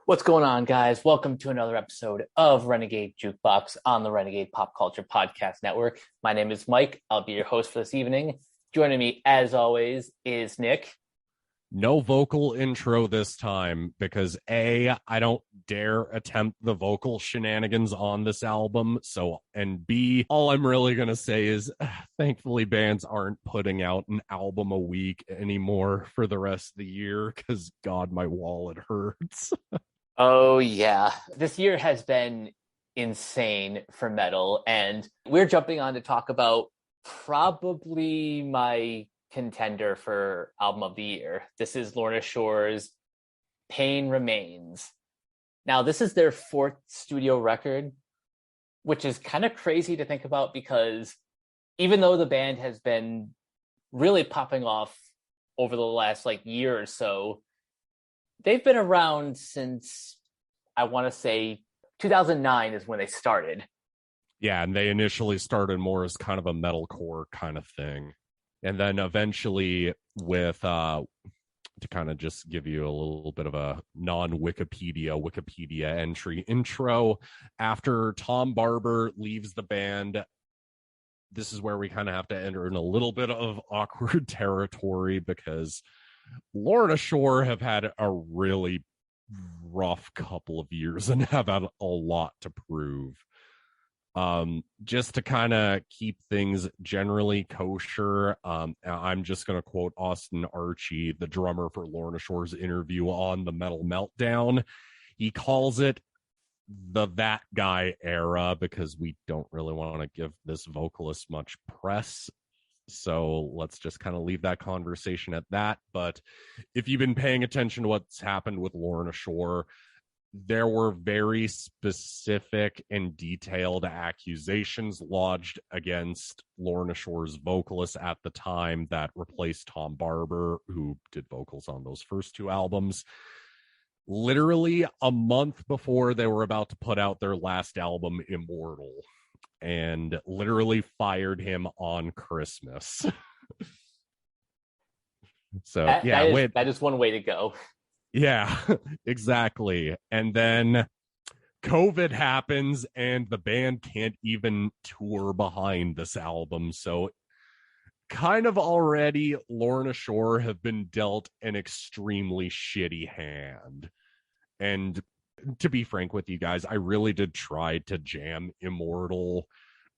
What's going on, guys? Welcome to another episode of Renegade Jukebox on the Renegade Pop Culture Podcast Network. My name is Mike. I'll be your host for this evening. Joining me, as always, is Nick. No vocal intro this time because A, I don't dare attempt the vocal shenanigans on this album. And B, all I'm really going to say is thankfully bands aren't putting out an album a week anymore for the rest of the year because God, my wallet hurts. Oh, yeah. This year has been insane for metal, and we're jumping on to talk about probably my contender for album of the year. This is Lorna Shore's Pain Remains. Now, this is their fourth studio record, which is kind of crazy to think about because even though the band has been really popping off over the last year or so, they've been around since, I want to say, 2009 is when they started. Yeah, and they initially started more as kind of a metalcore kind of thing. And then eventually with, to kind of just give you a little bit of a Wikipedia entry intro, after Tom Barber leaves the band, this is where we kind of have to enter in a little bit of awkward territory because Lorna Shore have had a really rough couple of years and have had a lot to prove. Just to kind of keep things generally kosher, I'm just going to quote Austin Archie, the drummer for Lorna Shore's interview on the Metal Meltdown. He calls it the That Guy era because we don't really want to give this vocalist much press. So let's just kind of leave that conversation at that. But if you've been paying attention to what's happened with Lorna Shore, there were very specific and detailed accusations lodged against Lorna Shore's vocalist at the time that replaced Tom Barber, who did vocals on those first two albums, literally a month before they were about to put out their last album, Immortal, and literally fired him on Christmas. So that is one way to go. Yeah, exactly. And then COVID happens and the band can't even tour behind this album. So kind of already Lorna Shore have been dealt an extremely shitty hand. And to be frank with you guys, I really did try to jam Immortal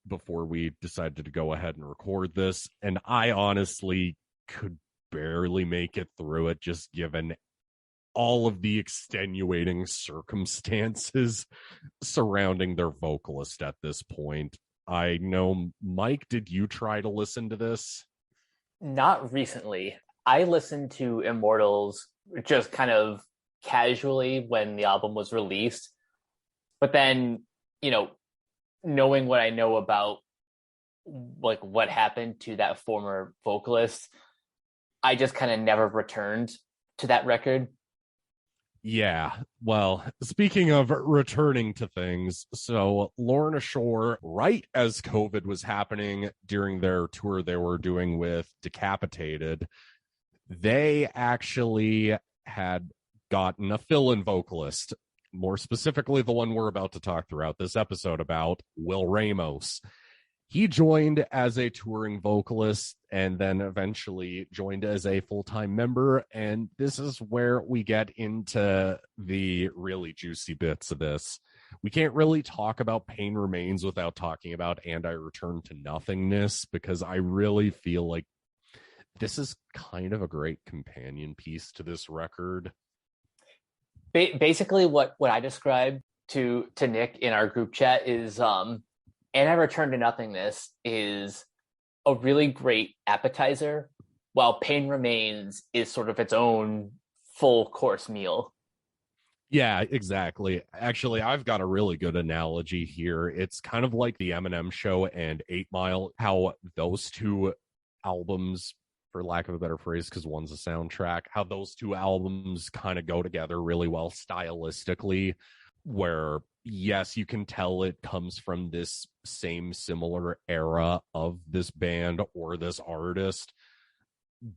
before we decided to go ahead and record this. And I honestly could barely make it through it, just given all of the extenuating circumstances surrounding their vocalist at this point. I know, Mike, did you try to listen to this? Not recently. I listened to Immortals just kind of casually when the album was released. But then, knowing what I know about what happened to that former vocalist, I just kind of never returned to that record. Yeah, well, speaking of returning to things, so Lorna Shore, right as COVID was happening during their tour they were doing with Decapitated, they actually had gotten a fill-in vocalist, more specifically the one we're about to talk throughout this episode about, Will Ramos. He joined as a touring vocalist and then eventually joined as a full-time member. And this is where we get into the really juicy bits of this. We can't really talk about Pain Remains without talking about And I Return to Nothingness, because I really feel like this is kind of a great companion piece to this record. Basically, what I described to Nick in our group chat is And I Return to Nothingness is a really great appetizer, while Pain Remains is sort of its own full course meal. Yeah, exactly. Actually, I've got a really good analogy here. It's kind of like the Eminem Show and 8 Mile, how those two albums, for lack of a better phrase, because one's a soundtrack, how those two albums kind of go together really well stylistically, where yes, you can tell it comes from this same similar era of this band or this artist,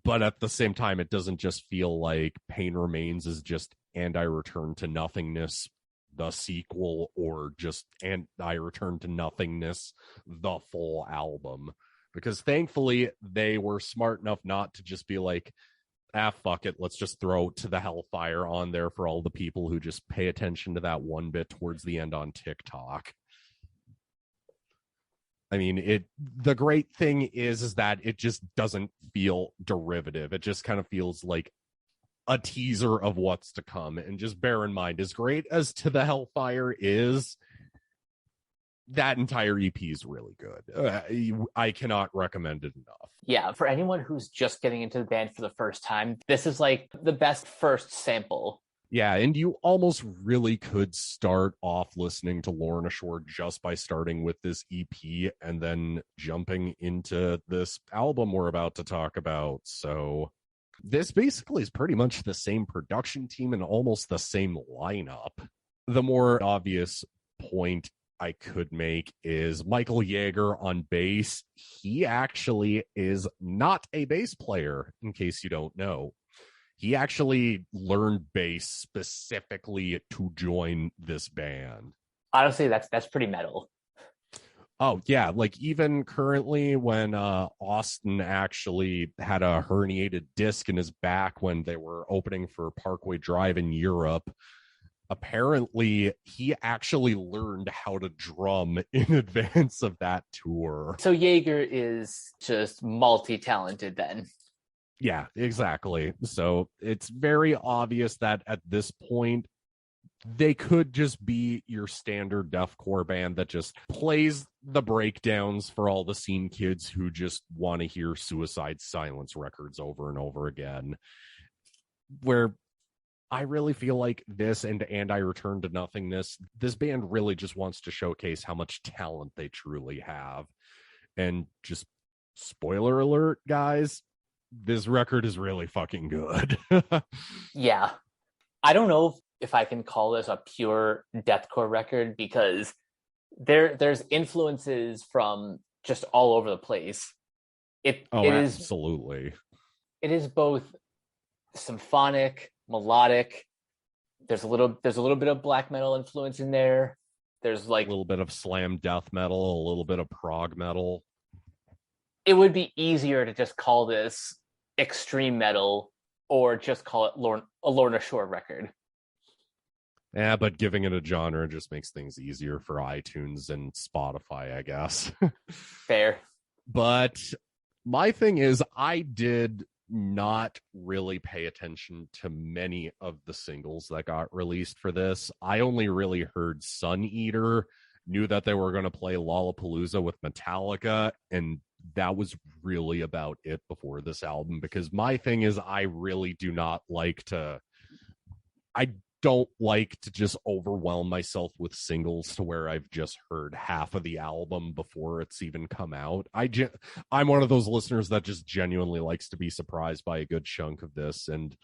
but at the same time, it doesn't just feel like Pain Remains is just And I Return to Nothingness, the sequel, or just And I Return to Nothingness, the full album. Because thankfully, they were smart enough not to just be like, fuck it, let's just throw To the Hellfire on there for all the people who just pay attention to that one bit towards the end on TikTok. I mean, the great thing is that it just doesn't feel derivative. It just kind of feels like a teaser of what's to come. And just bear in mind, as great as To the Hellfire is, that entire EP is really good. I cannot recommend it enough. Yeah, for anyone who's just getting into the band for the first time, this is like the best first sample. Yeah, and you almost really could start off listening to Lorna Shore just by starting with this EP and then jumping into this album we're about to talk about. So this basically is pretty much the same production team and almost the same lineup. The more obvious point I could make is Michael Yeager on bass. He actually is not a bass player, in case you don't know. He actually learned bass specifically to join this band. Honestly, that's pretty metal. Oh, yeah. Like, even currently, when Austin actually had a herniated disc in his back when they were opening for Parkway Drive in Europe, apparently he actually learned how to drum in advance of that tour. So Yeager is just multi-talented then. Yeah, exactly. So it's very obvious that at this point, they could just be your standard deathcore band that just plays the breakdowns for all the scene kids who just want to hear Suicide Silence records over and over again. Where I really feel like this and I Return to Nothingness, this band really just wants to showcase how much talent they truly have. And just spoiler alert, guys, this record is really fucking good. Yeah. I don't know if I can call this a pure deathcore record because there's influences from just all over the place. Absolutely. It is both symphonic, melodic. There's a little bit of black metal influence in there. There's like a little bit of slam death metal, a little bit of prog metal. It would be easier to just call this extreme metal or just call it a Lorna Shore record. Yeah, but giving it a genre just makes things easier for iTunes and Spotify, I guess. Fair. But my thing is, I did not really pay attention to many of the singles that got released for this. I only really heard Sun Eater, knew that they were going to play Lollapalooza with Metallica, and that was really about it before this album, because my thing is I don't like to just overwhelm myself with singles to where I've just heard half of the album before it's even come out. I'm one of those listeners that just genuinely likes to be surprised by a good chunk of this. And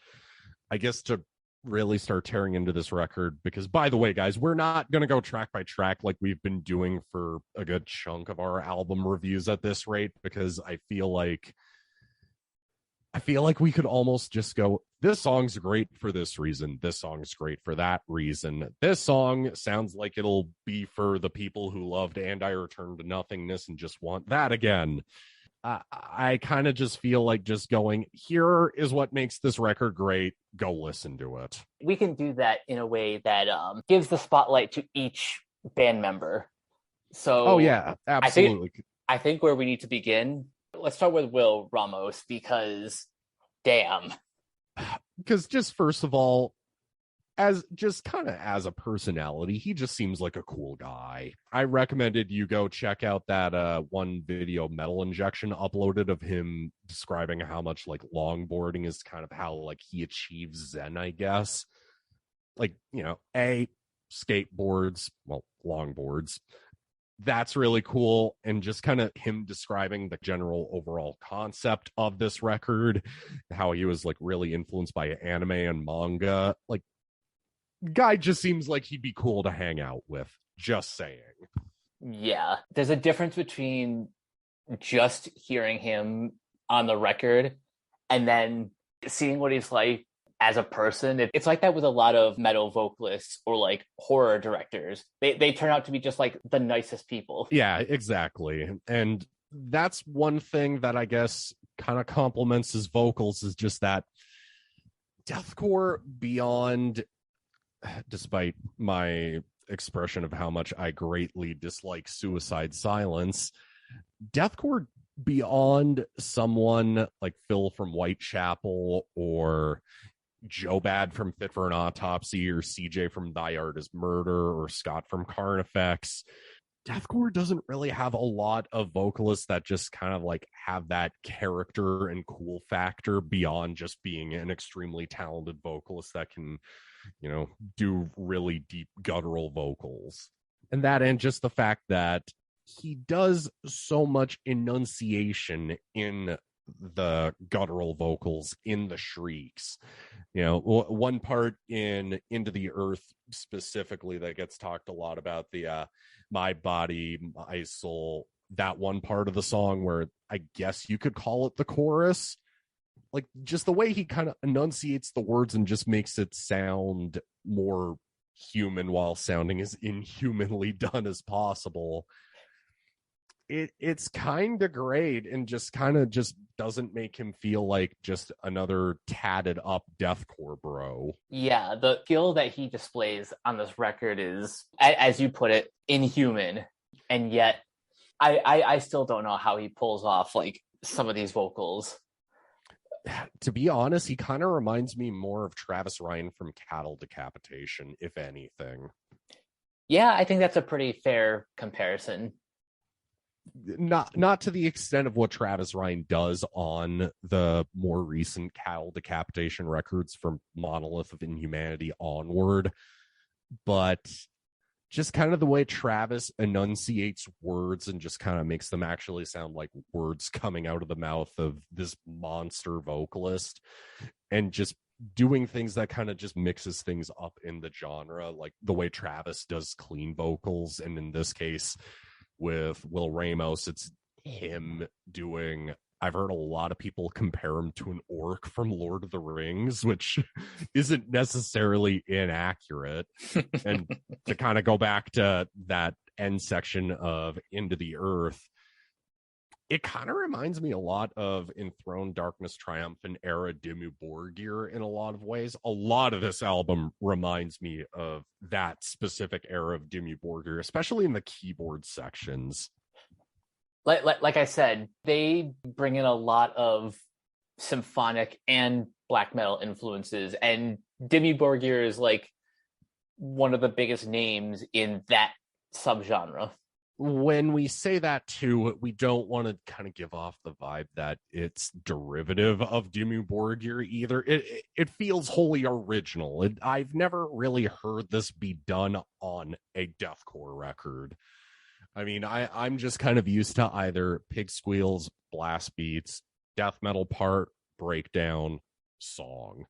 I guess to really start tearing into this record, because by the way, guys, we're not going to go track by track like we've been doing for a good chunk of our album reviews at this rate, because I feel like we could almost just go, this song's great for this reason, this song's great for that reason, this song sounds like it'll be for the people who loved And I Return to Nothingness and just want that again. I kind of just feel like just going, here is what makes this record great, go listen to it. We can do that in a way that gives the spotlight to each band member. So oh yeah, absolutely. I think where we need to begin, let's start with Will Ramos, because damn. Because just first of all, as a personality, he just seems like a cool guy. I recommended you go check out that one video Metal Injection uploaded of him describing how much like longboarding is kind of how like he achieves Zen, I guess. Like, you know, skateboards, well, longboards. That's really cool. And just kind of him describing the general overall concept of this record, how he was like really influenced by anime and manga. Like, guy just seems like he'd be cool to hang out with. Just saying. Yeah. There's a difference between just hearing him on the record and then seeing what he's like as a person. It's like that with a lot of metal vocalists or like horror directors. They turn out to be just like the nicest people. Yeah, exactly. And that's one thing that I guess kind of complements his vocals, is just that deathcore beyond, despite my expression of how much I greatly dislike Suicide Silence, deathcore beyond someone like Phil from Whitechapel or Joe Bad from Fit for an Autopsy or CJ from Thy Art is Murder or Scott from Carnifex, deathcore doesn't really have a lot of vocalists that just kind of like have that character and cool factor beyond just being an extremely talented vocalist that can, do really deep guttural vocals. And just the fact that he does so much enunciation in the guttural vocals, in the shrieks. One part in Into the Earth specifically that gets talked a lot about, the my body, my soul, that one part of the song where I guess you could call it the chorus. Like, just the way he kind of enunciates the words and just makes it sound more human while sounding as inhumanly done as possible. It's kind of great, and just kind of just doesn't make him feel like just another tatted up deathcore bro. Yeah, the skill that he displays on this record is, as you put it, inhuman. And yet I still don't know how he pulls off like some of these vocals. To be honest, he kind of reminds me more of Travis Ryan from Cattle Decapitation, if anything. Yeah, I think that's a pretty fair comparison. Not to the extent of what Travis Ryan does on the more recent Cattle Decapitation records from Monolith of Inhumanity onward, but just kind of the way Travis enunciates words and just kind of makes them actually sound like words coming out of the mouth of this monster vocalist, and just doing things that kind of just mixes things up in the genre, like the way Travis does clean vocals. And in this case, with Will Ramos, it's him doing, I've heard a lot of people compare him to an orc from Lord of the Rings, which isn't necessarily inaccurate. And to kind of go back to that end section of Into the Earth, it kind of reminds me a lot of Enthroned Darkness Triumphant era Dimmu Borgir in a lot of ways. A lot of this album reminds me of that specific era of Dimmu Borgir, especially in the keyboard sections. Like I said, they bring in a lot of symphonic and black metal influences, and Dimmu Borgir is like one of the biggest names in that subgenre. When we say that too, we don't want to kind of give off the vibe that it's derivative of Dimmu Borgir either. It feels wholly original. I've never really heard this be done on a deathcore record. I mean, I'm just kind of used to either pig squeals, blast beats, death metal part, breakdown, song.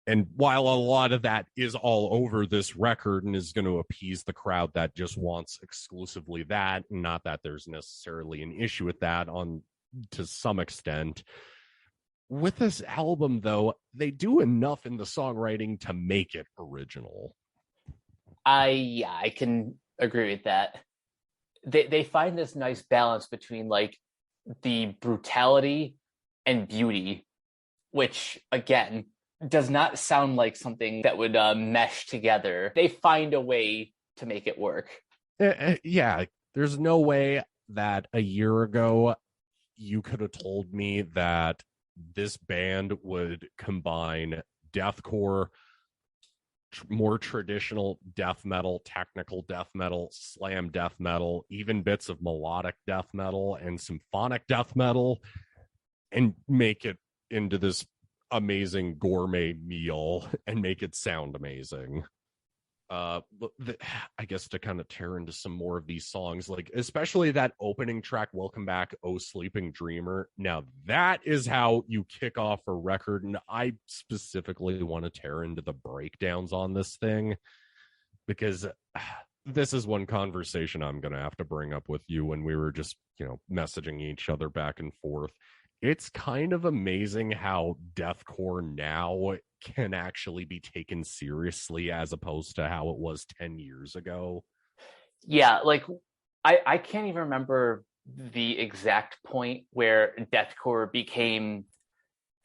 And while a lot of that is all over this record and is going to appease the crowd that just wants exclusively that, not that there's necessarily an issue with that to some extent. With this album, though, they do enough in the songwriting to make it original. I can agree with that. They find this nice balance between like the brutality and beauty, which again does not sound like something that would mesh together. They find a way to make it work. Yeah, there's no way that a year ago you could have told me that this band would combine deathcore, more traditional death metal, technical death metal, slam death metal, even bits of melodic death metal and symphonic death metal, and make it into this amazing gourmet meal and make it sound amazing. I guess to kind of tear into some more of these songs, like especially that opening track, Welcome Back, Oh Sleeping Dreamer. Now that is how you kick off a record, and I specifically want to tear into the breakdowns on this thing, because this is one conversation I'm going to have to bring up with you when we were just, messaging each other back and forth. It's kind of amazing how deathcore now can actually be taken seriously as opposed to how it was 10 years ago. Yeah, like I can't even remember the exact point where deathcore became,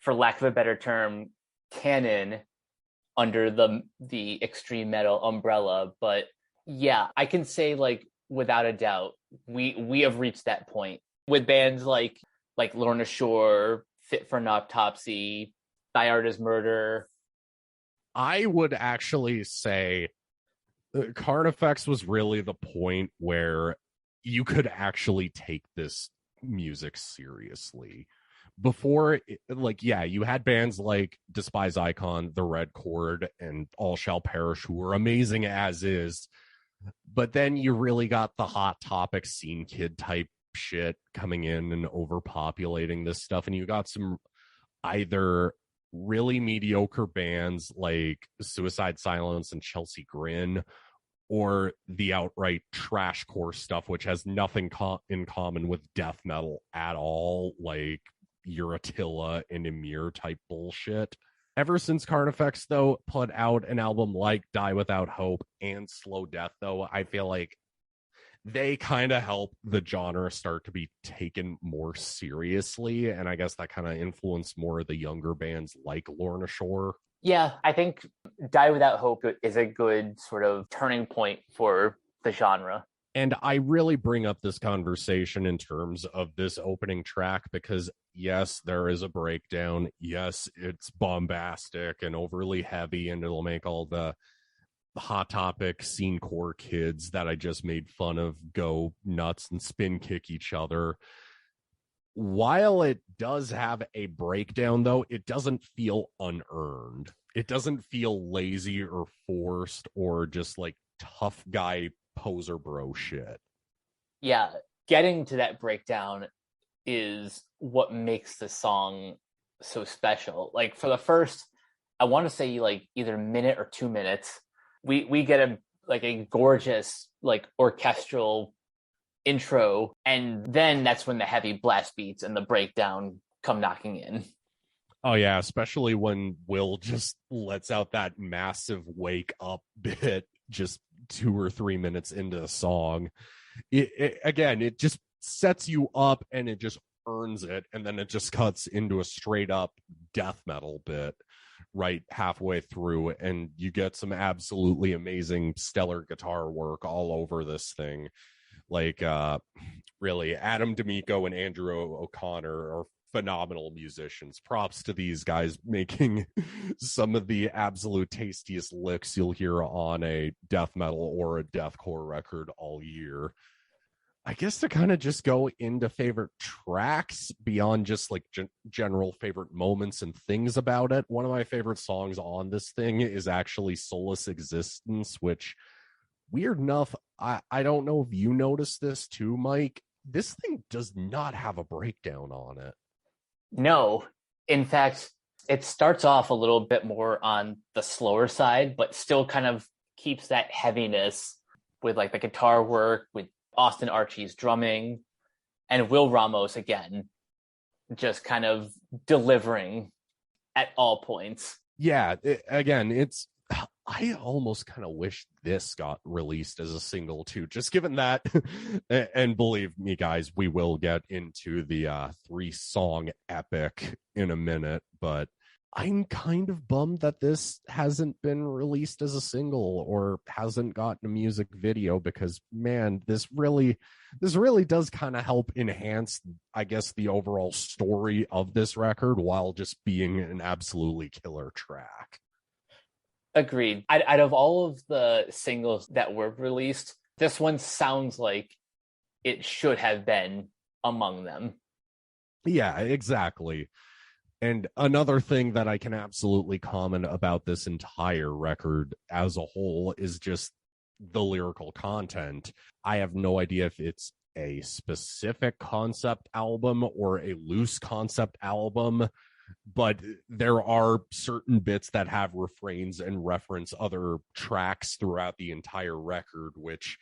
for lack of a better term, canon under the extreme metal umbrella. But yeah, I can say like without a doubt, we have reached that point with bands like Lorna Shore, Fit for an Autopsy, Thy Art is Murder. I would actually say Carnifex was really the point where you could actually take this music seriously. Before, like, yeah, you had bands like Despise Icon, The Red Chord, and All Shall Perish, who were amazing as is. But then you really got the Hot Topic scene kid type shit coming in and overpopulating this stuff. And you got some either really mediocre bands like Suicide Silence and Chelsea Grin, or the outright trash core stuff, which has nothing in common with death metal at all, like your Attila and Emir type bullshit. Ever since Carnifex, though, put out an album like Die Without Hope and Slow Death, though, I feel like they kind of help the genre start to be taken more seriously. And I guess that kind of influenced more of the younger bands like Lorna Shore. Yeah, I think Die Without Hope is a good sort of turning point for the genre. And I really bring up this conversation in terms of this opening track because, yes, there is a breakdown. Yes, it's bombastic and overly heavy, and it'll make all the Hot Topic scene core kids that I just made fun of go nuts and spin kick each other. While it does have a breakdown, though, it doesn't feel unearned. It doesn't feel lazy or forced or just like tough guy poser bro shit. Yeah, getting to that breakdown is what makes the song so special. Like for the first, I want to say like either minute or 2 minutes, we get a gorgeous like orchestral intro, and then that's when the heavy blast beats and the breakdown come knocking in. Oh yeah, especially when Will just lets out that massive wake up bit just 2 or 3 minutes into the song. It just sets you up and it just earns it, and then it just cuts into a straight up death metal bit right halfway through, and you get some absolutely amazing stellar guitar work all over this thing. Like really, Adam D'Amico and Andrew O'Connor are phenomenal musicians. Props to these guys making some of the absolute tastiest licks you'll hear on a death metal or a deathcore record all year. I guess to kind of just go into favorite tracks beyond just like general favorite moments and things about it. One of my favorite songs on this thing is actually Soulless Existence, which, weird enough, I don't know if you noticed this too, Mike. This thing does not have a breakdown on it. No, in fact, it starts off a little bit more on the slower side, but still kind of keeps that heaviness with like the guitar work, with Austin Archie's drumming, and Will Ramos again, just kind of delivering at all points. Yeah, I almost kind of wish this got released as a single too, just given that. And believe me, guys, we will get into the 3-song epic in a minute, but I'm kind of bummed that this hasn't been released as a single or hasn't gotten a music video, because man, this really does kind of help enhance, I guess, the overall story of this record while just being an absolutely killer track. Agreed. Out of all of the singles that were released, this one sounds like it should have been among them. Yeah, exactly. And another thing that I can absolutely comment about this entire record as a whole is just the lyrical content. I have no idea if it's a specific concept album or a loose concept album, but there are certain bits that have refrains and reference other tracks throughout the entire record, which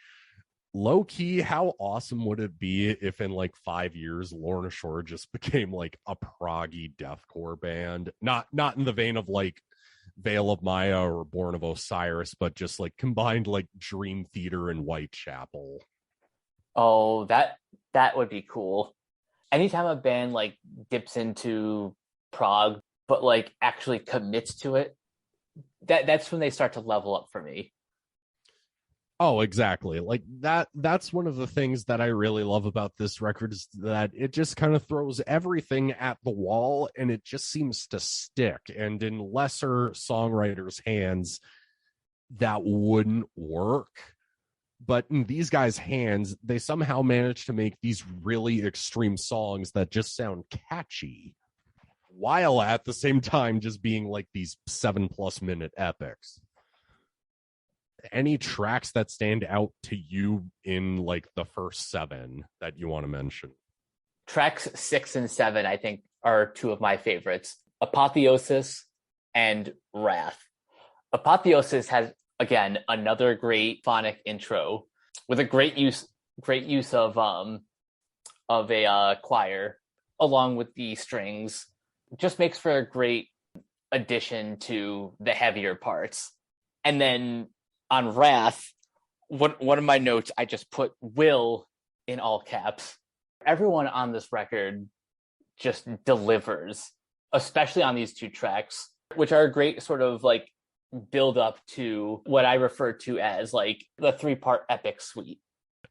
Low key, how awesome would it be if in like 5 years Lorna Shore just became like a proggy deathcore band? Not in the vein of like Veil of Maya or Born of Osiris, but just like combined like Dream Theater and Whitechapel. Oh, that would be cool. Anytime a band like dips into prog, but like actually commits to it, that's when they start to level up for me. Oh, exactly. Like that's one of the things that I really love about this record is that it just kind of throws everything at the wall and it just seems to stick. And in lesser songwriters' hands, that wouldn't work. But in these guys' hands, they somehow manage to make these really extreme songs that just sound catchy, while at the same time just being like these 7+ minute epics. Any tracks that stand out to you in like the first 7 that you want to mention? Tracks 6 and 7, I think, are two of my favorites: Apotheosis and Wrath. Apotheosis has, again, another great phonic intro with a great use of a choir along with the strings. Just makes for a great addition to the heavier parts. And then on Wrath, one of my notes, I just put "will" in all caps. Everyone on this record just delivers, especially on these two tracks, which are a great sort of like build up to what I refer to as like the 3-part epic suite.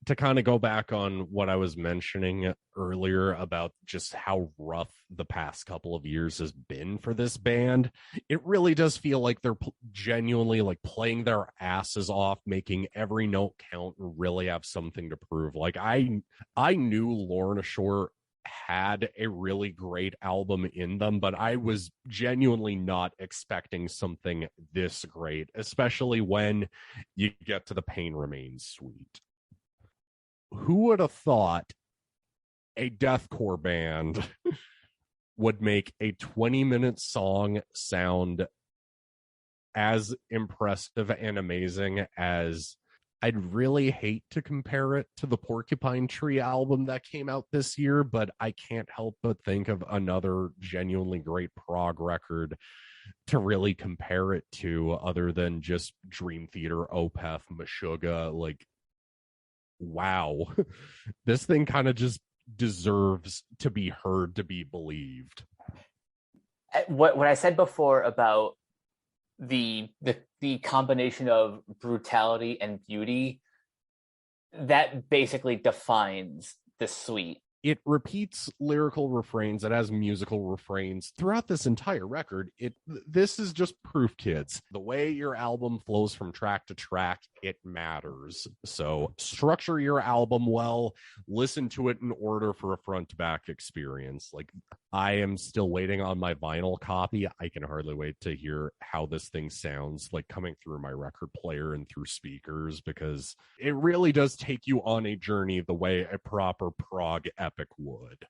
To kind of go back on what I was mentioning earlier about just how rough the past couple of years has been for this band, it really does feel like they're genuinely like playing their asses off, making every note count and really have something to prove. Like I knew Lorna Shore had a really great album in them, but I was genuinely not expecting something this great, especially when you get to the Pain Remains suite. Who would have thought a deathcore band would make a 20-minute song sound as impressive and amazing as... I'd really hate to compare it to the Porcupine Tree album that came out this year, but I can't help but think of another genuinely great prog record to really compare it to other than just Dream Theater, Opeth, Meshuggah. Like, wow, this thing kind of just deserves to be heard, to be believed. What I said before about the combination of brutality and beauty, that basically defines the suite. It repeats lyrical refrains. It has musical refrains throughout this entire record. This is just proof, kids. The way your album flows from track to track, it matters. So structure your album well, listen to it in order for a front to back experience. Like, I am still waiting on my vinyl copy. I can hardly wait to hear how this thing sounds like coming through my record player and through speakers, because it really does take you on a journey the way a proper prog epic would.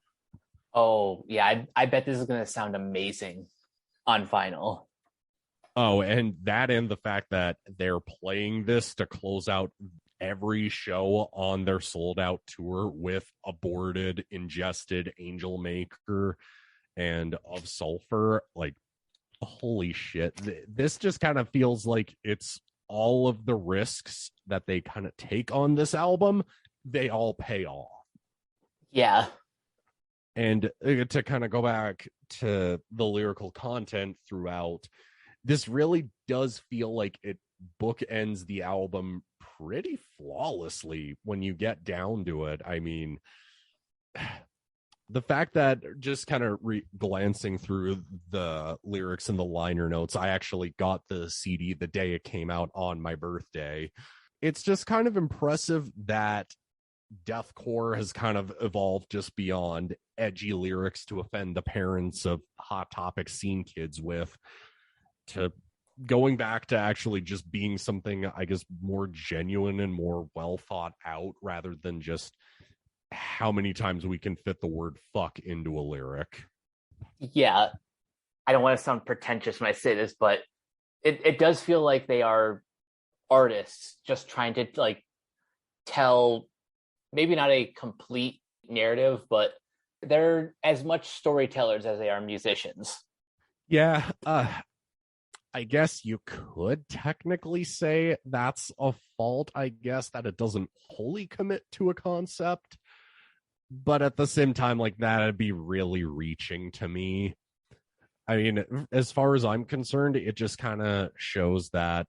Oh, yeah, I bet this is going to sound amazing on vinyl. Oh, and the fact that they're playing this to close out every show on their sold out tour with Aborted, Ingested, Angel Maker, and Of Sulfur. Like, holy shit. This just kind of feels like it's all of the risks that they kind of take on this album, they all pay off. Yeah. And to kind of go back to the lyrical content throughout, this really does feel like it bookends the album pretty flawlessly when you get down to it. I mean, the fact that just kind of glancing through the lyrics and the liner notes, I actually got the CD the day it came out on my birthday. It's just kind of impressive that deathcore has kind of evolved just beyond edgy lyrics to offend the parents of Hot Topic scene kids with, to going back to actually just being something, I guess, more genuine and more well thought out, rather than just how many times we can fit the word fuck into a lyric. Yeah. I don't want to sound pretentious when I say this, but it does feel like they are artists just trying to like tell maybe not a complete narrative, but they're as much storytellers as they are musicians. Yeah, I guess you could technically say that's a fault, I guess, that it doesn't wholly commit to a concept. But at the same time, like, that'd be really reaching to me. I mean, as far as I'm concerned, it just kind of shows that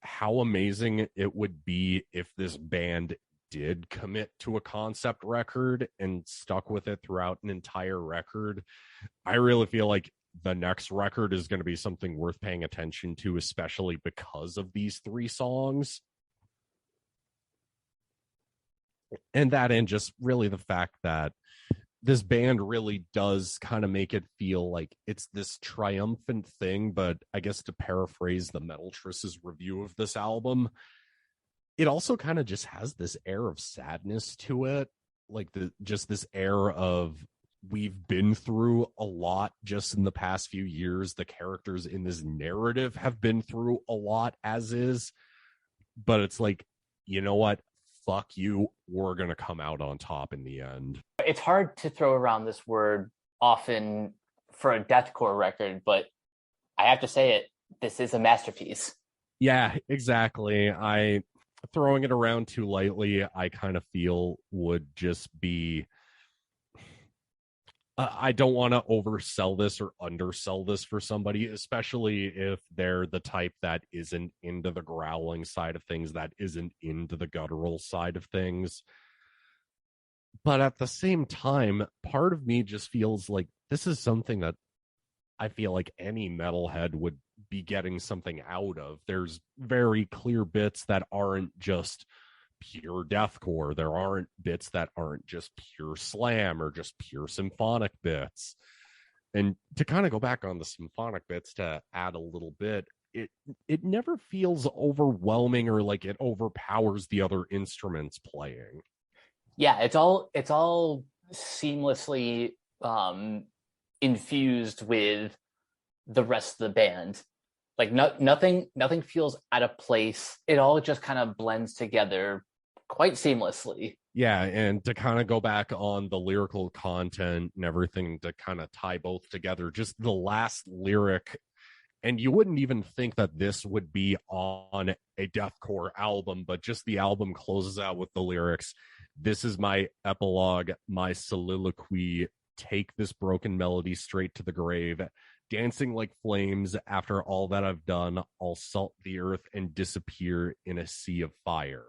how amazing it would be if this band did commit to a concept record and stuck with it throughout an entire record. I really feel like the next record is going to be something worth paying attention to, especially because of these 3 songs. And that, and just really the fact that this band really does kind of make it feel like it's this triumphant thing. But I guess to paraphrase the Metaltress's review of this album, it also kind of just has this air of sadness to it. Like just this air of, we've been through a lot just in the past few years. The characters in this narrative have been through a lot as is, but it's like, you know what? Fuck you. We're going to come out on top in the end. It's hard to throw around this word often for a deathcore record, but I have to say it, this is a masterpiece. Yeah, exactly. Throwing it around too lightly, I kind of feel would just be, I don't want to oversell this or undersell this for somebody, especially if they're the type that isn't into the growling side of things, that isn't into the guttural side of things. But at the same time, part of me just feels like this is something that I feel like any metalhead would be getting something out of. There's very clear bits that aren't just pure deathcore. There aren't bits that aren't just pure slam or just pure symphonic bits. And to kind of go back on the symphonic bits to add a little bit, it never feels overwhelming or like it overpowers the other instruments playing. Yeah, it's all seamlessly infused with the rest of the band. Like nothing feels out of place. It all just kind of blends together quite seamlessly. Yeah, and to kind of go back on the lyrical content and everything to kind of tie both together, just the last lyric, and you wouldn't even think that this would be on a deathcore album, but just the album closes out with the lyrics, "This is my epilogue, my soliloquy, take this broken melody straight to the grave. Dancing like flames, after all that I've done, I'll salt the earth and disappear in a sea of fire."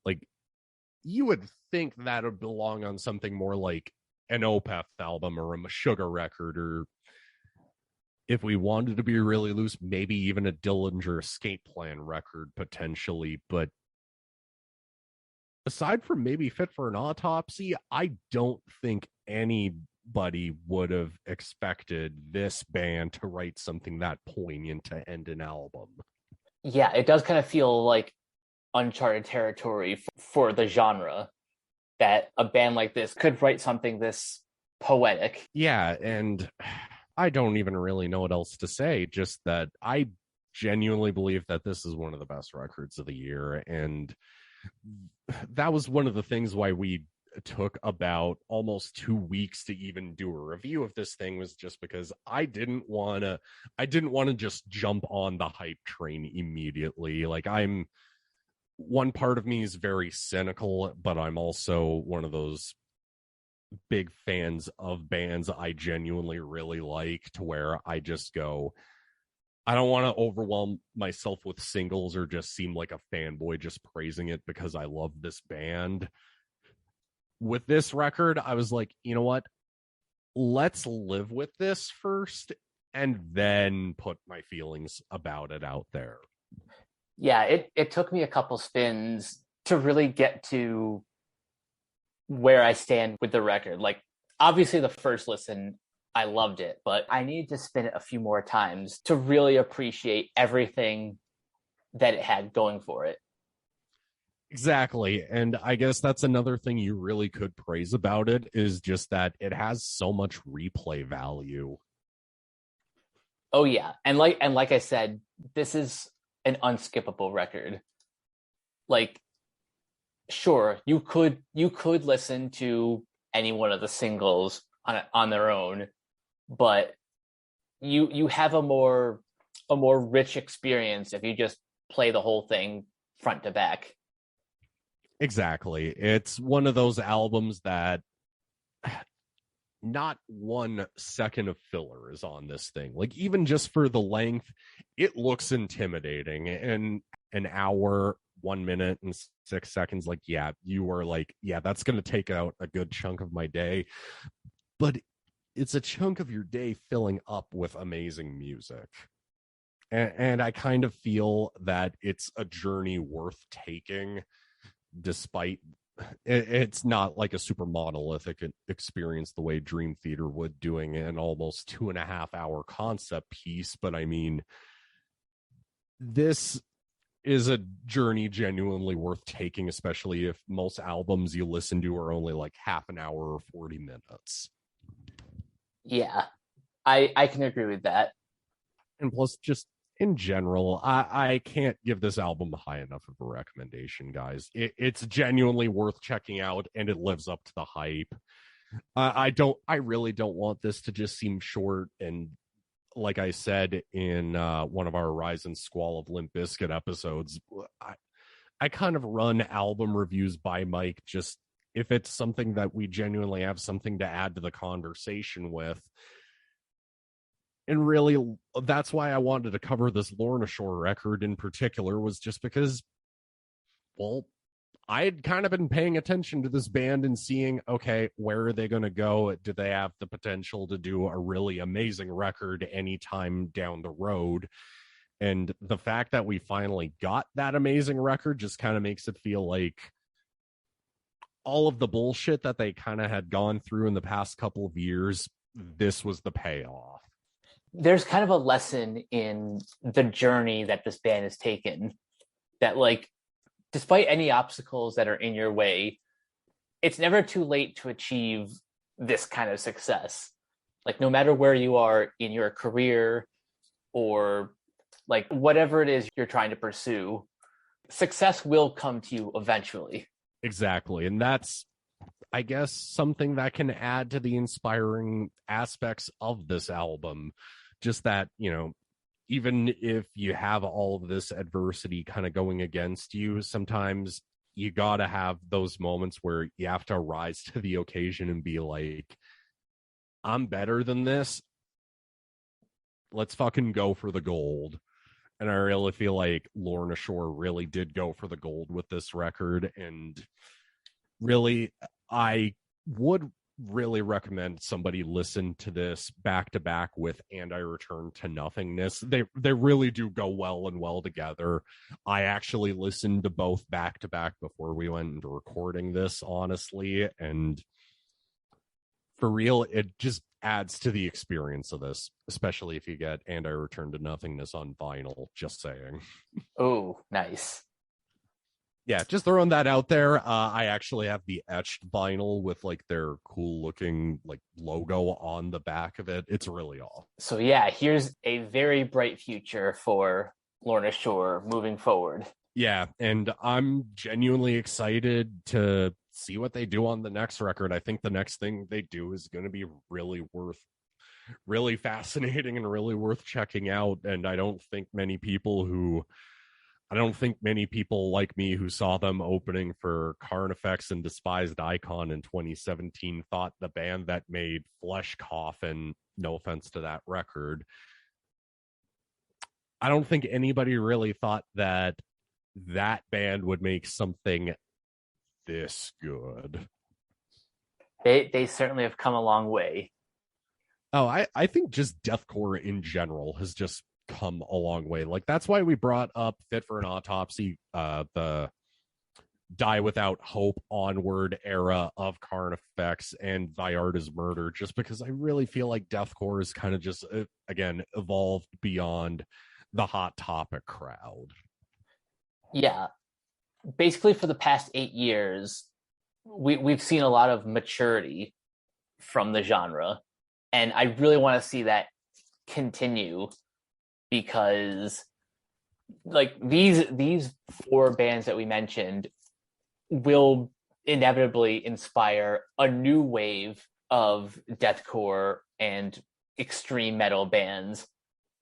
Like, you would think that would belong on something more like an Opeth album or a Meshuggah record, or if we wanted to be really loose, maybe even a Dillinger Escape Plan record potentially. But aside from maybe Fit for an Autopsy, I don't think anybody would have expected this band to write something that poignant to end an album. Yeah, it does kind of feel like uncharted territory for the genre, that a band like this could write something this poetic. Yeah, and I don't even really know what else to say, just that I genuinely believe that this is one of the best records of the year. And that was one of the things why we took about almost 2 weeks to even do a review of this thing, was just because I didn't want to just jump on the hype train immediately. Like, one part of me is very cynical, but I'm also one of those big fans of bands I genuinely really like, to where I just go, I don't want to overwhelm myself with singles or just seem like a fanboy just praising it because I love this band. With this record, I was like, you know what? Let's live with this first and then put my feelings about it out there. Yeah, it took me a couple spins to really get to where I stand with the record. Like, obviously the first listen, I loved it, but I need to spin it a few more times to really appreciate everything that it had going for it. Exactly. And I guess that's another thing you really could praise about it, is just that it has so much replay value. Oh yeah. And like I said, this is an unskippable record. like, sure, you could listen to any one of the singles on their own, but you have a more rich experience if you just play the whole thing front to back. Exactly. It's one of those albums that not 1 second of filler is on this thing. Like, even just for the length, it looks intimidating. And an hour, 1 minute and 6 seconds, like, yeah, you are like, yeah, that's going to take out a good chunk of my day. But it's a chunk of your day filling up with amazing music. And I kind of feel that it's a journey worth taking, despite it's not like a super monolithic experience the way Dream Theater would, doing an almost 2.5 hour concept piece. But I mean, this is a journey genuinely worth taking, especially if most albums you listen to are only like half an hour or 40 minutes. Yeah, I can agree with that. And plus, just in general, I can't give this album high enough of a recommendation, guys. It's genuinely worth checking out, and it lives up to the hype. I really don't want this to just seem short. And like I said in one of our Rise and Squall of Limp Bizkit episodes, I kind of run album reviews by Mike, just if it's something that we genuinely have something to add to the conversation with. And really, that's why I wanted to cover this Lorna Shore record in particular, was just because, well, I had kind of been paying attention to this band and seeing, okay, where are they going to go? Do they have the potential to do a really amazing record anytime down the road? And the fact that we finally got that amazing record just kind of makes it feel like all of the bullshit that they kind of had gone through in the past couple of years, this was the payoff. There's kind of a lesson in the journey that this band has taken, that, like, despite any obstacles that are in your way, it's never too late to achieve this kind of success. Like, no matter where you are in your career or like whatever it is you're trying to pursue, success will come to you eventually. Exactly. And that's, I guess, something that can add to the inspiring aspects of this album. Just that, even if you have all of this adversity kind of going against you, sometimes you got to have those moments where you have to rise to the occasion and be like, I'm better than this. Let's fucking go for the gold. And I really feel like Lorna Shore really did go for the gold with this record. And really, I would really recommend somebody listen to this back to back with And I Return to Nothingness. They really do go well together. I actually listened to both back to back before we went into recording this, honestly, and for real, it just adds to the experience of this, especially if you get And I Return to Nothingness on vinyl. Just saying. Oh, nice. Yeah, just throwing that out there. I actually have the etched vinyl with like their cool looking like logo on the back of it. It's really awesome. So yeah, here's a very bright future for Lorna Shore moving forward. Yeah, and I'm genuinely excited to see what they do on the next record. I think the next thing they do is going to be really fascinating and really worth checking out. And I don't think many people like me who saw them opening for Carnifex and Despised Icon in 2017 thought the band that made Flesh Coffin, no offense to that record, I don't think anybody really thought that band would make something this good. They certainly have come a long way. Oh, I think just deathcore in general has just come a long way. Like, that's why we brought up Fit for an Autopsy, the Die Without Hope onward era of Carnifex and Thy Art is Murder, just because I really feel like deathcore is kind of just, again, evolved beyond the Hot Topic crowd. Yeah. Basically, for the past 8 years, we've seen a lot of maturity from the genre. And I really want to see that continue, because like these four bands that we mentioned will inevitably inspire a new wave of deathcore and extreme metal bands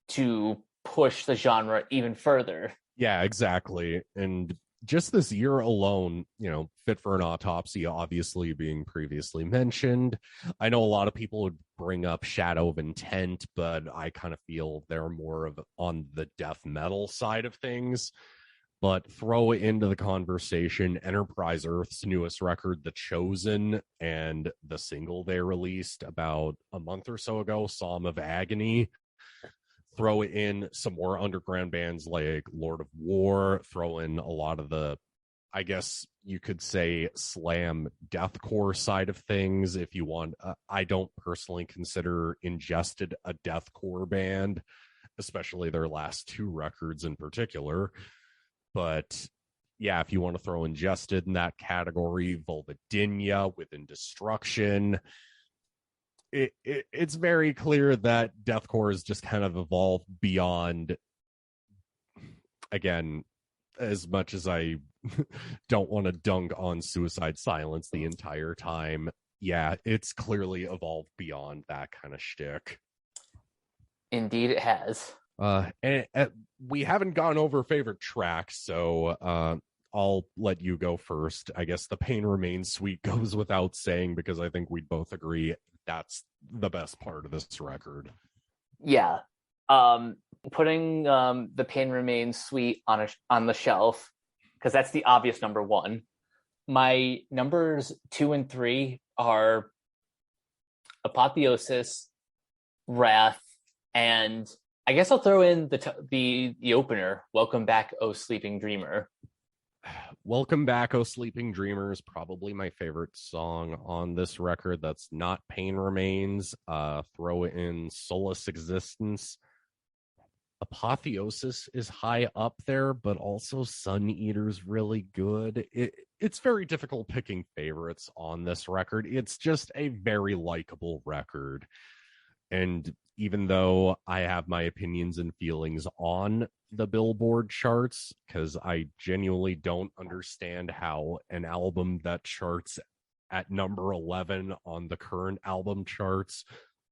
to push the genre even further. Yeah, exactly. And just this year alone, Fit for an Autopsy obviously being previously mentioned. I know a lot of people would bring up Shadow of Intent, but I kind of feel they're more of on the death metal side of things. But throw into the conversation Enterprise Earth's newest record, The Chosen, and the single they released about a month or so ago, Psalm of Agony. Throw in some more underground bands like Lord of War, throw in a lot of the, I guess you could say, slam deathcore side of things if you want. I don't personally consider Ingested a deathcore band, especially their last two records in particular. But yeah, if you want to throw Ingested in that category, Vulvodynia, Within Destruction, it's very clear that deathcore has just kind of evolved beyond, again, as much as I don't want to dunk on Suicide Silence the entire time, yeah, it's clearly evolved beyond that kind of shtick. Indeed, it has. And we haven't gone over favorite tracks, so I'll let you go first. I guess The Pain Remains Sweet goes without saying because I think we'd both agree that's the best part of this record. Yeah. Putting The Pain Remains Sweet on the shelf, because that's the obvious number one. My numbers 2 and 3 are Apotheosis, Wrath, and I guess I'll throw in the opener, Welcome Back, Oh Sleeping Dreamer. Welcome Back, Oh Sleeping Dreamer is probably my favorite song on this record. That's not Pain Remains. Throw in Solace Existence. Apotheosis is high up there, but also Sun Eater's really good. It's very difficult picking favorites on this record. It's just a very likable record. And even though I have my opinions and feelings on the Billboard charts, because I genuinely don't understand how an album that charts at number 11 on the current album charts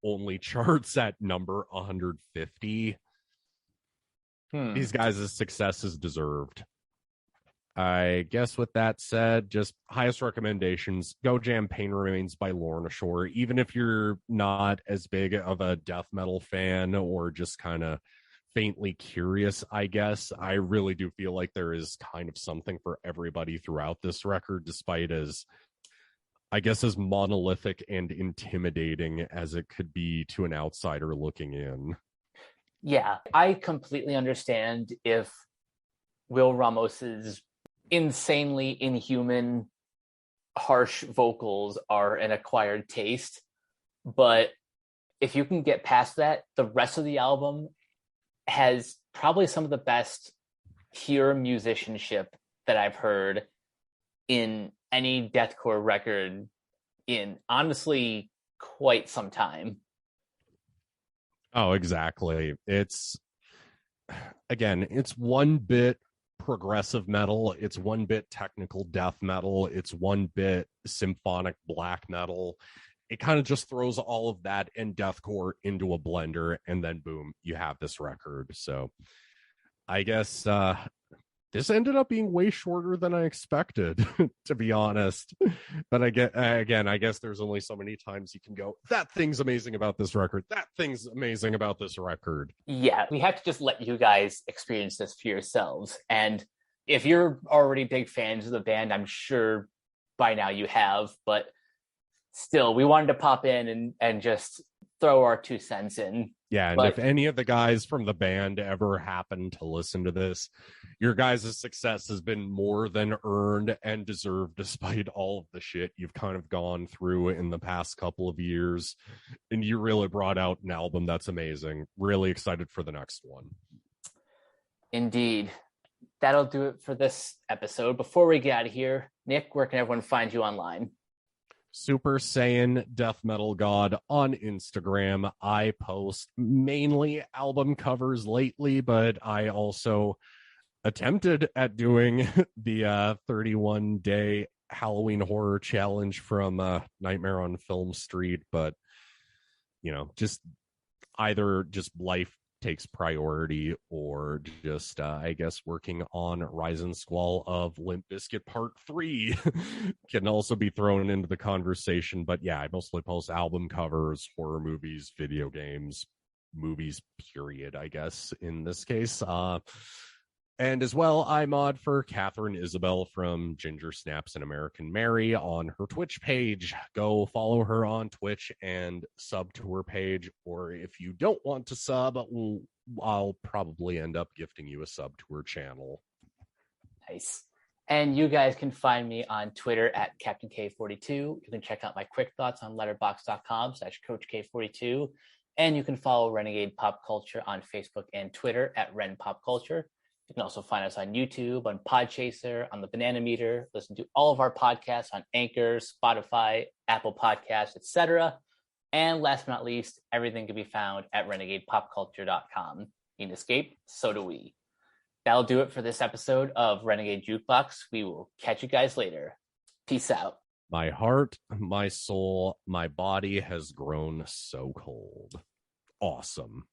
only charts at number 150. These guys' success is deserved. I guess with that said, just highest recommendations, go jam Pain Remains by Lorna Shore. Even if you're not as big of a death metal fan or just kind of faintly curious, I guess, I really do feel like there is kind of something for everybody throughout this record, despite as monolithic and intimidating as it could be to an outsider looking in. Yeah, I completely understand if Will Ramos's insanely inhuman, harsh vocals are an acquired taste. But if you can get past that, the rest of the album has probably some of the best pure musicianship that I've heard in any deathcore record in honestly quite some time. Oh, exactly. It's one bit progressive metal, it's one bit technical death metal, it's one bit symphonic black metal. It kind of just throws all of that and deathcore into a blender, and then boom, you have this record. So I guess this ended up being way shorter than I expected, to be honest. But I guess there's only so many times you can go, that thing's amazing about this record. That thing's amazing about this record. Yeah, we have to just let you guys experience this for yourselves. And if you're already big fans of the band, I'm sure by now you have, but still, we wanted to pop in and just throw our 2 cents in. Yeah, and if any of the guys from the band ever happen to listen to this, your guys' success has been more than earned and deserved despite all of the shit you've kind of gone through in the past couple of years. And you really brought out an album that's amazing. Really excited for the next one. Indeed. That'll do it for this episode. Before we get out of here, Nick, where can everyone find you online? Super Saiyan Death Metal God on Instagram. I post mainly album covers lately, but I also attempted at doing the 31-day Halloween horror challenge from Nightmare on Film Street, but just either just life takes priority or just I guess working on Rise and Squall of Limp Bizkit Part 3 can also be thrown into the conversation. But yeah, I mostly post album covers, horror movies, video games, movies, period, I guess, in this case. And as well, I mod for Catherine Isabel from Ginger Snaps and American Mary on her Twitch page. Go follow her on Twitch and sub to her page. Or if you don't want to sub, I'll probably end up gifting you a sub to her channel. Nice. And you guys can find me on Twitter at Captain K42. You can check out my quick thoughts on letterbox.com/CoachK42. And you can follow Renegade Pop Culture on Facebook and Twitter at Ren Pop Culture. You can also find us on YouTube, on Podchaser, on the Banana Meter. Listen to all of our podcasts on Anchor, Spotify, Apple Podcasts, etc. And last but not least, everything can be found at renegadepopculture.com. You can escape, so do we. That'll do it for this episode of Renegade Jukebox. We will catch you guys later. Peace out. My heart, my soul, my body has grown so cold. Awesome.